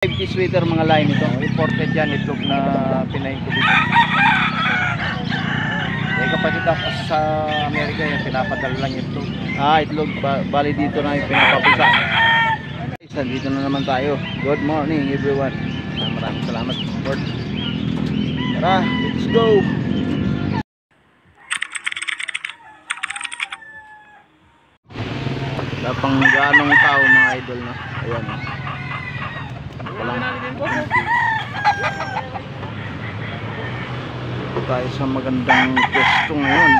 5T sweater mga line ito. Imported yan, itlog na pinahin ko dito. May kapatid ako sa Amerika yung pinapadala lang itlog. Itlog. Bali dito na yung pinapapisa. Dito na naman tayo. Good morning everyone. Maraming salamat Lord. Tara, let's go. Lapang ganong tao mga idol na. Ayan. Ito tayo sa magandang pwesto ngayon.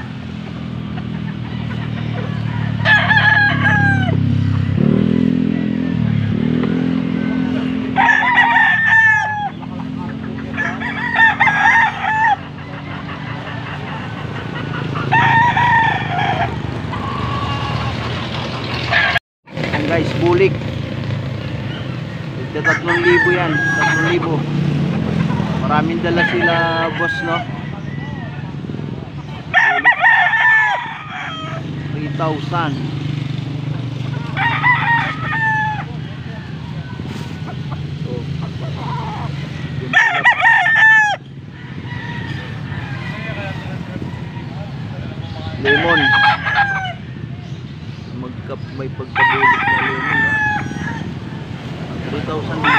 Ayan guys, bulik. 3,000 yan, 3,000. Maraming dala sila boss, no? 3,000. Lemon. May pagkabulit na lemon, no? 3,000 din.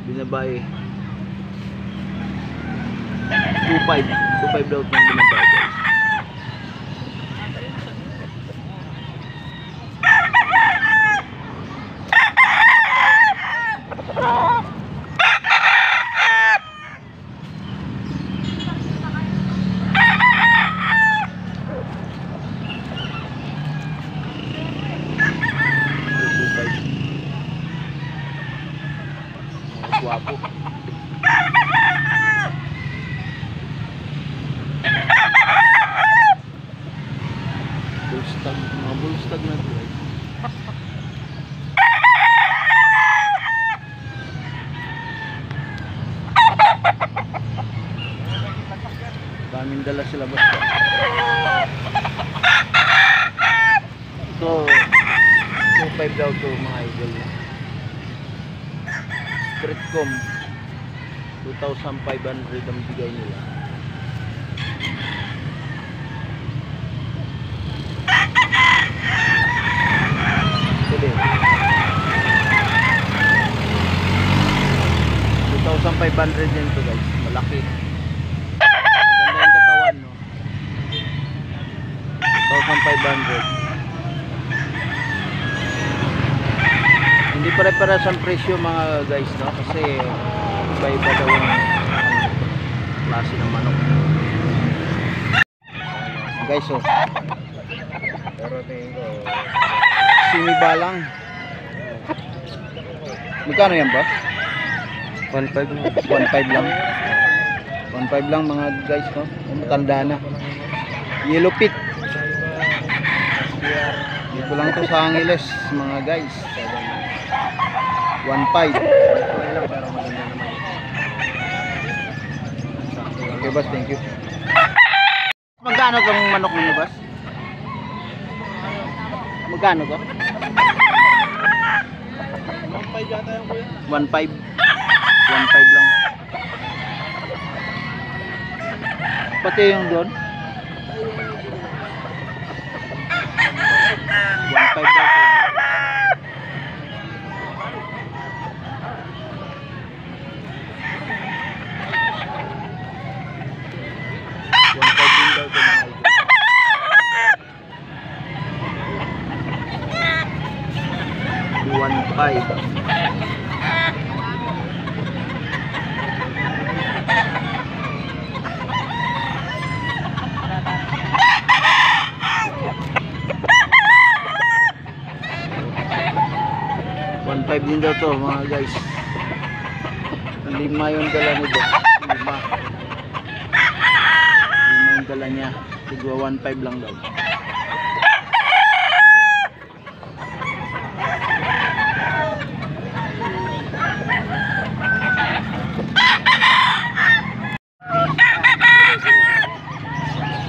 Binabae 2,500 daw itong binabae guys. Guwapo. Bullstag, mga bullstag na ito guys. Daming dala sila basta. Ito 2,500 daw ito mga idol na. Streetcom 2,500 ang bigay nila. Pwede 2,500 din ito guys. Malaki. Maganda yung katawan, no? 2,500. Hindi pare-pares ang presyo mga guys, no? Kasi iba-iba daw yung klase ng manok guys. Oh, pero tingin ko sinibalang. Magkano yan ba? 1,500 lang. 1,500 lang mga guys, no? Matanda na. Yellow pit. Dito lang to sa Angeles mga guys. 1,500. Okay boss, thank you. Magkano tong manok niyo boss? Magkano to? 1,500 yata yung kuya. 1,500. 1,500 lang. Pati yung doon 1,500 daw to. $1,500 din daw to mga guys. 5 yung dala nito. 5 yung dala niya. Siguro 1,500 lang daw.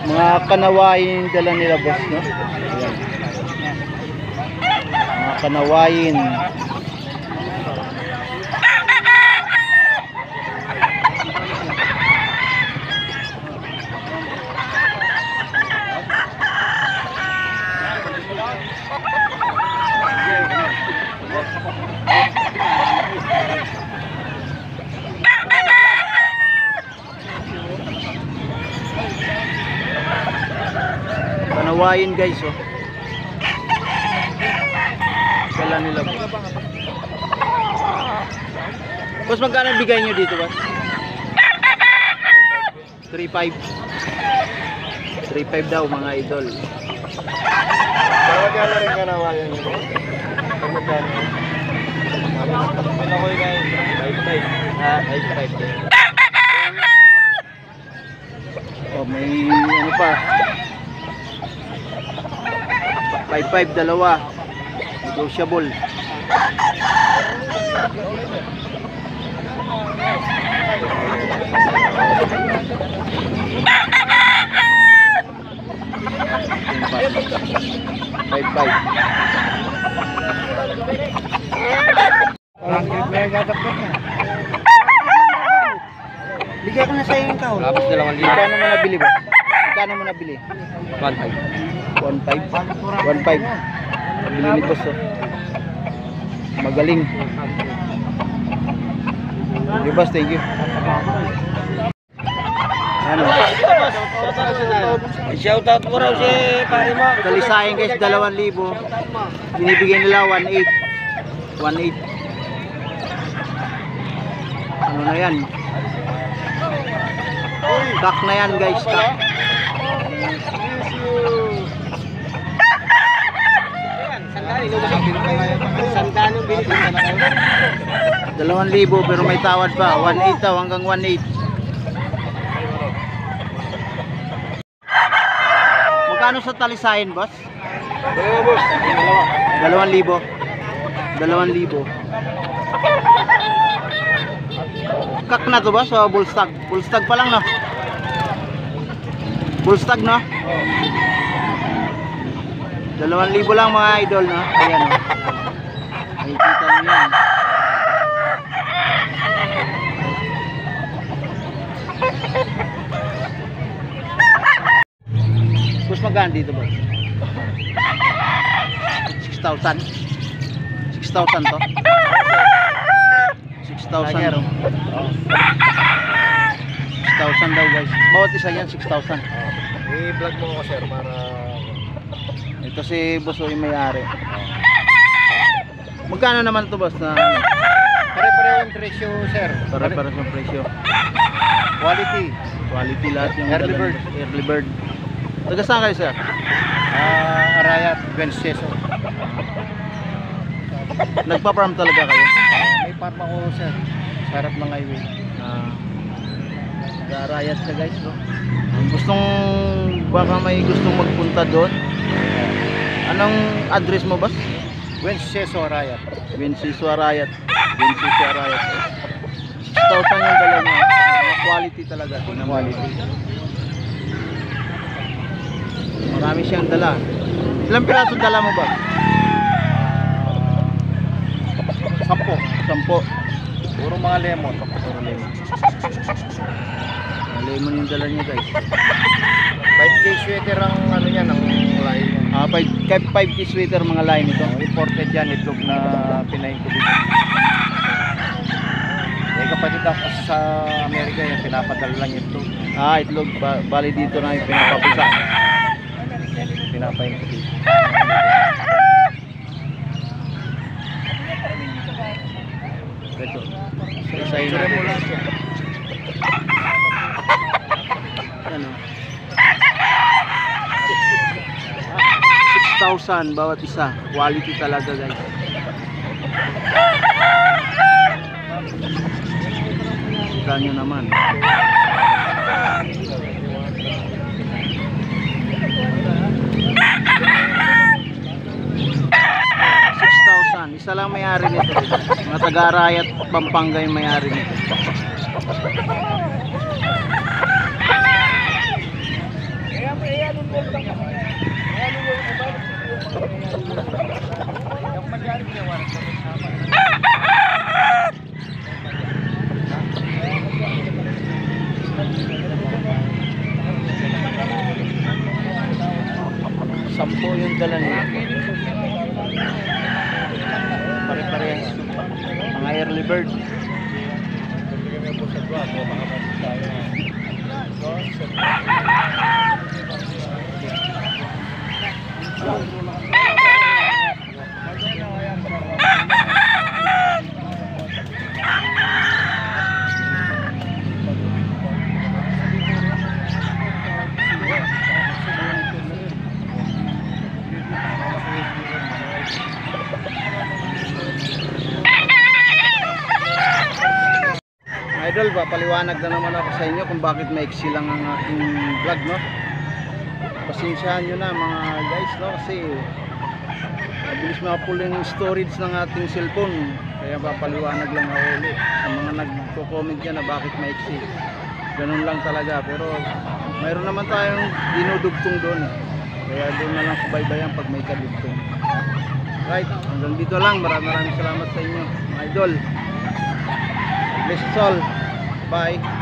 Mga kanawain dala nila boss, no? Ayan. Kanawain. Kanawain guys, oh. Kala nila. Boss, magkano bigay nyo dito, boss? 3.5. 3.5 daw mga idol. Magkano rin kanawain nyo? Magkano? Pinakoy guys. 5.5. Ha? 5.5. Oh, may ano pa. 5.5 dalawa. Negotiable. Bigay ko na sa iyo yung taon. Tapos 2,000. Magkano mo nabili ba? Magkano mo nabili? 1.5. 1.5. 1.5. Nabili ni boss, oh. Magaling. Okay, boss, thank you. Ano? Shoutout mo raw si pare mo. Talisayan guys, 2,000. Binibigay nila 1.8. 1.8. Ano na yan? Kak na yan guys, kak. Sandanong binibigyan na kayo. 2,000 pero may tawad pa. 1.8 daw hanggang 1.8. Magkano sa talisayan, boss? 2,000. 2,000. Kak na to ba sa bullstag? Bullstag pa lang, no? Bullstag, no? 2,000 lang mga idol, no? Ayan, no? Nakikita nyo yan. Tapos magkano dito ba? 6,000. 6,000 to? 6,000 daw. 6,000 daw guys. Bawat isa yan 6,000. I-vlog mo ako sir para ito si boss yung may-ari. Magkano naman to boss na ano? pare-pareho yung presyo sir. Pare-pare sa presyo. Quality. Quality lahat yung Early bird. Early bird. Taga saan kayo sir? Arayat, Benseso. Nagpa-farm talaga kayo? May farm ako sir. Sa harap ng highway. Garayat ka guys, no? Gustong baka may gustong magpunta doon. Anong address mo boss? Benseso Arayat. Bensiso Arayat. 6,000 yung dala niya. Quality talaga. Quality. Marami siyang dala. Ilang piraso dala mo ba? 10. Puro mga lemon. Puro lemon. Lemon yung dala niya guys. 5K sweater ang ano niya, ang line. 5K sweater mga line ito. Imported yan, itlog na pinahin ko dito. May kapatid ako sa Amerika yan, pinapadala lang itlog. Itlog. Bali dito na yung pinapapisa. Pinapahin ko dito. Ito. Isa-isahin natin. Ano? 6,000 bawat isa. Quality talaga guys. Kanyo naman. 6,000. Isa lang may-ari nito. Mga taga-Arayat, Pampanga yung may-ari nito. bird. Idol, papaliwanag na naman ako sa inyo kung bakit maiksi lang ang aking vlog, no? Pasensyahan nyo na mga guys, no? Kasi mabilis mapul yung storage ng ating cellphone. Kaya papaliwanag lang ako ulit sa mga nagko-comment dyan na bakit maiksi. Ganun lang talaga, pero mayroon naman tayong dinudugtong doon. Kaya doon na lang subaybayan pag may kadugtong. Right, hanggang dito lang. Maraming salamat sa inyo mga idol. Bless us all. Bye.